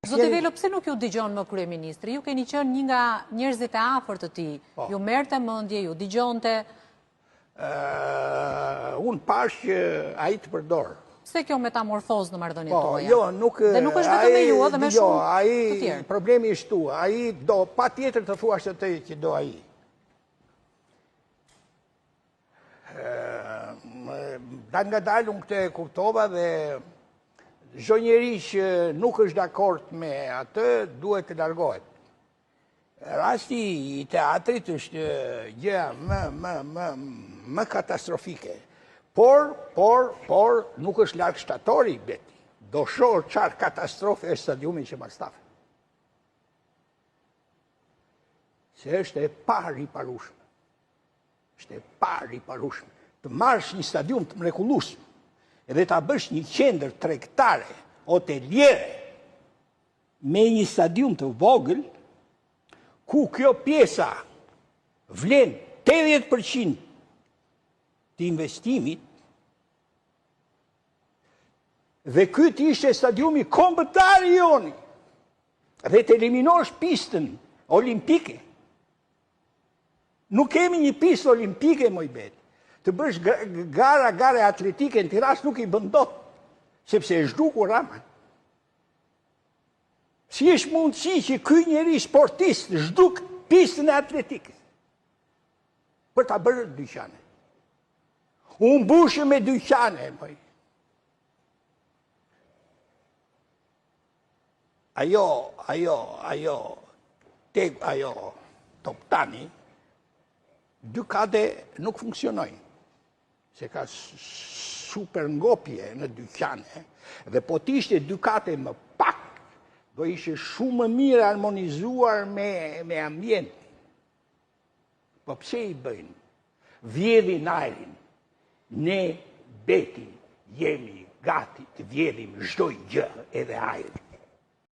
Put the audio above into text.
Zotë Velo, pse nuk ju dëgjon më kryeministri? Ju keni qenë një nga njerëzit e afërt të tij. Ju merrte mendje, ju dëgjonte. Unë pash që ai të përdor. Pse kjo metamorfozë në marrëdhëniet tuaja? Jo, nuk. Dhe nuk është vetëm me ju, edhe me shumë të tjerë. Problemi është tu. Ai do patjetër të thuash atë që do ai. Nga dalë unë këtë kuptova dhe çdo njeri që nuk është dakord me atë duhet të largohet. Rasti i teatrit është gjë më katastrofike. Por nuk është larg shtatori beti. Do shohë çfarë katastrofe është stadiumi që Mastafi. Se është e pariparueshme. Është e pariparueshme. Të marrësh një stadium të mrekullueshëm edhe ta bësh një qendër tregtare, hoteliere, me një stadium të vogël, ku kjo pjesa vlen 80% të investimit, dhe ky të ishte stadiumi kombëtar i joni, dhe të eliminosh pistën olimpike. Nuk kemi një pistë olimpike, moj bet. Të bësh gare atletike në Tiranë nuk i bën dot, sepse e zhdukur Rama. Si është mundësi që ky njeri sportist zhduk pistën e atletikës për ta bërë dyqane. Unë mbushëm me dyqane, moj. Ajo Toptani, dykate nuk funksionojnë. Se ka super ngopje në dyqane, dhe po t'ishte dykate më pak, do ishe shumë më mirë harmonizuar me ambient. Po pse i bëjnë? Vjedhin ajrin. Ne beti jemi gati të vjedhim çdo gjë edhe ajrin.